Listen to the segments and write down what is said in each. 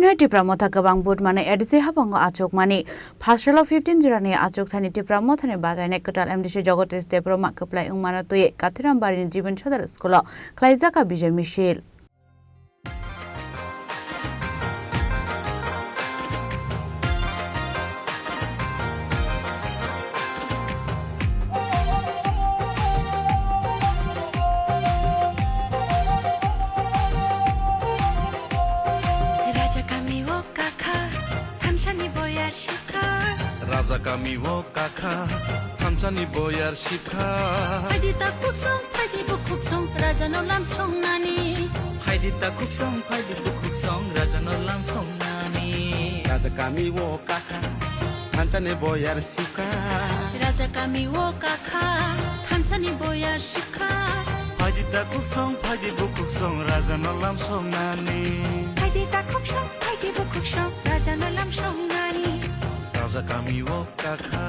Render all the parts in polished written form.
Kaino Tipramota Gabang Boot Mane Edisi Habango Achok Mani, Pastoral 15 Jirani Achok Tani Tipramota and Bata Nekatal MDC Jogotis Debro Makaplay Umanato Katiram Barin Jiban Chodar School, Klaizaka Bija Michelle. Raja kami wo kakha Thamchani boyar shikha Phaidi ta khuksong phaidi bu khuksong Raja no lam song nani Phaidi ta khuksong phaidi bu khuksong Raja no lam song nani Raja kami wo kakha Thamchani boyar shikha Raja kami wo kakha Thamchani boyar shikha Phaidi ta khuksong phaidi bu khuksong Raja no lam song nani Phaidi ta khuksong phaidi bu khuksong Raja no lam song nani Raja kami wo kakha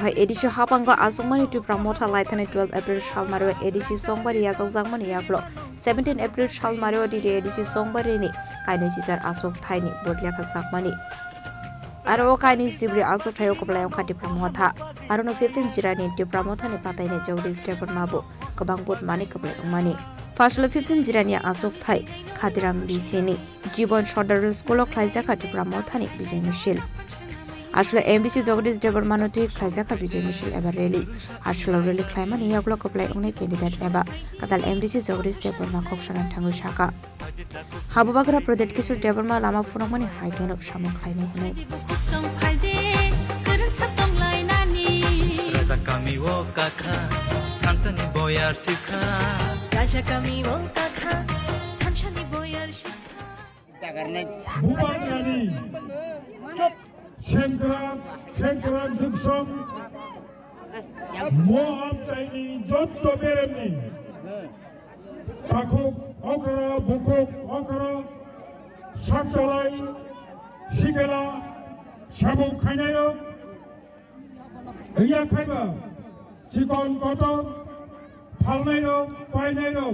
Hai edisi hapango asungmani tu pramota laithane 12 April shalmaro edisi songbari yazangmani yaklo 17 April shalmaro dide edisi songbari ni kaino sisar asok thaini bodlia khasakmani aro kaini sibri asok thayo koplayong khati pramota aro no 15 jirani tu pramota ni pataine jawdi stepon mabo kabangbot mani koplayong mani Fashle 15 jirani asok thai khatiram bisini jibon shodar skolo khlaija khati pramota ni bijay mishil আসলে MBC Jagadish দেবৰ মানতি খাইজাকা বিজয় মিছিল এবাৰ rally আসলে rally ক্লাইমান ইয়াগলো কপ্লাই উনে candidate এবা কাতাল MBC Jagadish দেবৰ মাকক সনান থাঙ্গু শাখা হাবুবাগরা প্রদেশ কিছু দেবৰ মা লামা ফুনমনি হাইকেন সামু খাইনে হনে khuksong phaide karang satong lai nani Raja kami wo kakha Thamchani boyar shikha Raja kami wo kakha Thamchani boyar shikha Bubagani Şenkran Duksong Moam Chaini Jotto Beremni Takuk Okra Bukuk Okra Shakchalai Shigela Shabuk Khainayo Iya Khaiba Chikon Kotor Phalnayo Painayo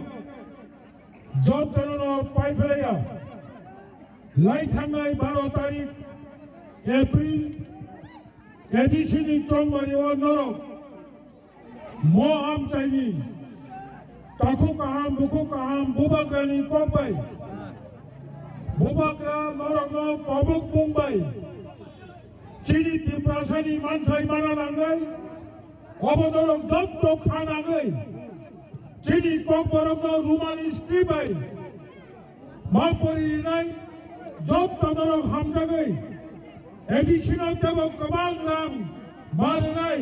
Jottono Paiphelaya Lai Thangai 12 তারিখ April edisini chongmari o noro mo am chaini taku kaham buku kaham bubagrani kombai bubagra norogno kobuk mumbai chini ti prasani manchai mananangai obodorok jotto khanangai chini kokborogno rumani stribai mapori nai jotto dorok hamjagai Additional table Kamal Ram Maranai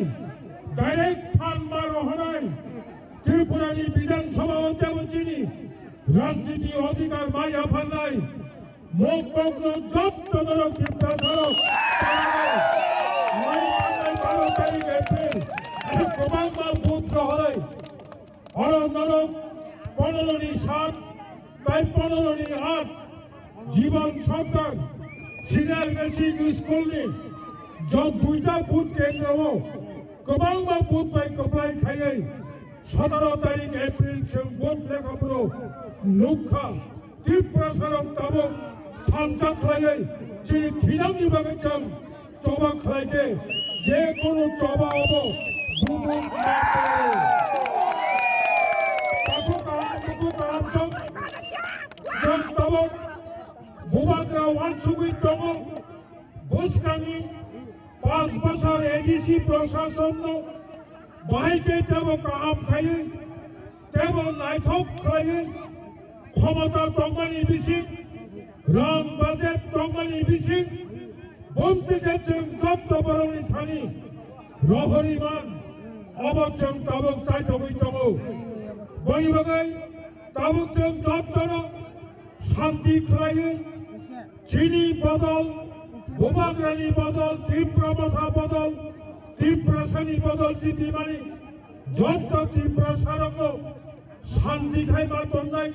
Direct Fan Marohanai Tripurani Bidan Sabha Chini Rajniti Odhikar Maya Phanai Mokogno Job Todorok Tiptasarok Mai Phanai 12 তারিখ April Kamal Mal Putra Horai Orok Norok 15 ni 7 তাই 15 ni 8 জীবন সরকার senior basic স্কুলনি যত দুইটা booth কেন্দ্র গোবাংবা booth by কপ্লাই খাইয়ে 17 তারিখ April song booth লেখাপুর নুখা তীব্রসরম তাবক থামচা খাইয়ে যিনি থিনাম বিভাগে চান চবা খাইকে যে কোনো চবা হব বুবুন তাবক তাবক বুবাগ্রা ওয়ানসুগুই তম বুসকানি 5 বছর এডিসি প্রশাসন বাহিকে তেব কাহাম খাইয়ে তেব নাইথক খাইয়ে ক্ষমতা তঙ্গানি বিসি রং বাজেট তঙ্গানি বিসি বন্তিকে চেং দত্ত বরণী থানি রহরিমান অবচং তাবক চাইতবই তব বইবগাই তাবক চেং দত্তর শান্তি খাইয়ে চিনি বদল ভূবাগ্রানী বদল তীব্রমথা বদল তীব্রশ্রেণী বদল তিতিমানি যত তীব্র সারঙ্গ শান্তি খাইবা তন্নাই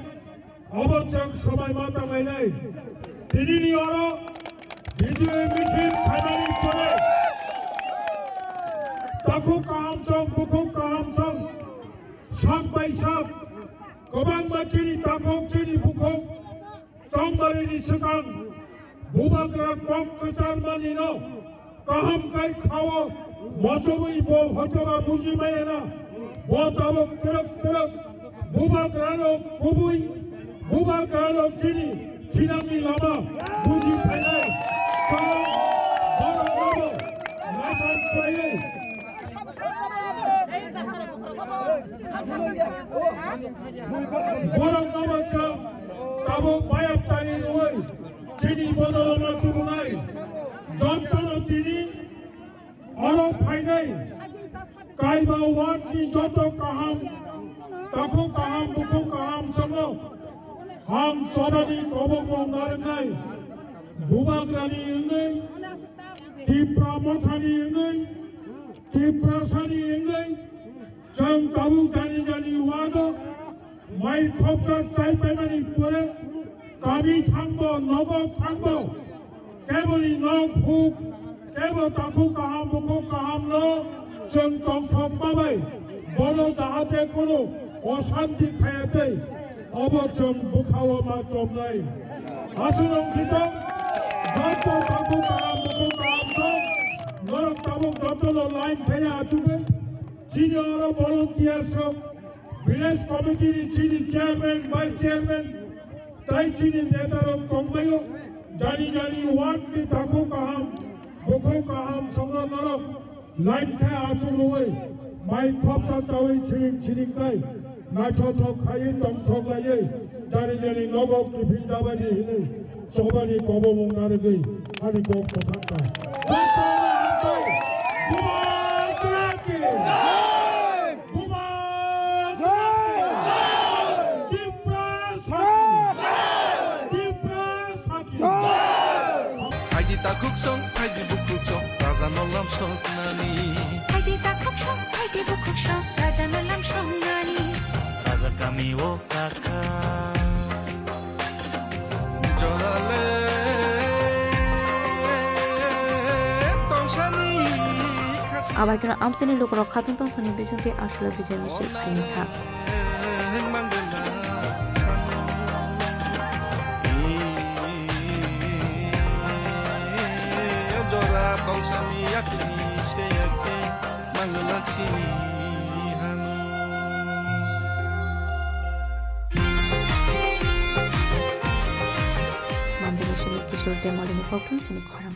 অবচক সবাই মাতা মাইনাই তিনি নিয়র বিজয় মিছিল খাইবানি করে তাকু কাহাম চং বুকু কাহাম চং সাত বাই সাত गोबां मानसिनि दाखौ चिनि बुखौ चंबारिनि सिगां बुबाग्रा कम कचारमानि न काहाम काई खावो मसबै बो हतबा बुजिबायना बो ताबो करक करक बुबाग्रानो गुबै बुबाग्रानो चिनि चिनांनि लामा बुजि फायनाय काहाम बर'बाबो नाथाय फायै বরং নবচ্ছা তাবো পায়াপ চানি নয় চিনি বদলনা তুলনায় যন্ত্রণ তিনি অরব ফাইনাই কাইবা ওয়ান কি যত কাহাম তাকো কাহাম বুকু কাহাম সঙ্গ হাম চরানি কবম নারনাই বুবাগ্রানি ইংই তীব্রা মথানি ইংই তীব্রা সানি ইংই जों गाबु जानि जानि वादो माइ खबरा चाइ पाइमानि परे गामि थांबो नगो थांबो केबलि न फुक केबो ताखु काहाम बुखु काहाम न जों दंथक माबाय बनो जाहाते कोनो अशान्ति खायाते अब जों बुखावो मा जमनाय आसुनं खितं जत ताखु काहाम बुखु काहाम न नरक ताबु जतलो लाइन थाया आचुबे Senior volunteers of village committee, Chini chairman, vice chairman, Tai Chini Neta of Kongmayo, Jani Jani, one with Taku Kaham, Boko Kaham, Songa Narok, Line Kai Achurway, my Kopta Tawi Chini Chini Kai, Nacho Tok Kai, Tom Tok Laye, Jani Jani Nogo, Kifin Jabani Hile, Sobani Kobo Mungaragi, Hari Kok Potaka. 하이디 따쿡성 하이디 북쿡성 라자 놀람 속나니 하이디 따쿡쇼 하이디 북쿡쇼 라자 놀람 속나니 राजा कामी ओ काका 저랄레 똥샤니 가시 আবাইকনা আমসেনি লোকর খাতুন তন্তনি বিজন্তি আসলে বিজয় মিছিল আইনিথা 행만된다 저라 똥샤니 약리 셰야케 망글락시니 하니 মন্দিরের কিশোর দেমলিনী ফকটন চিনি খরাম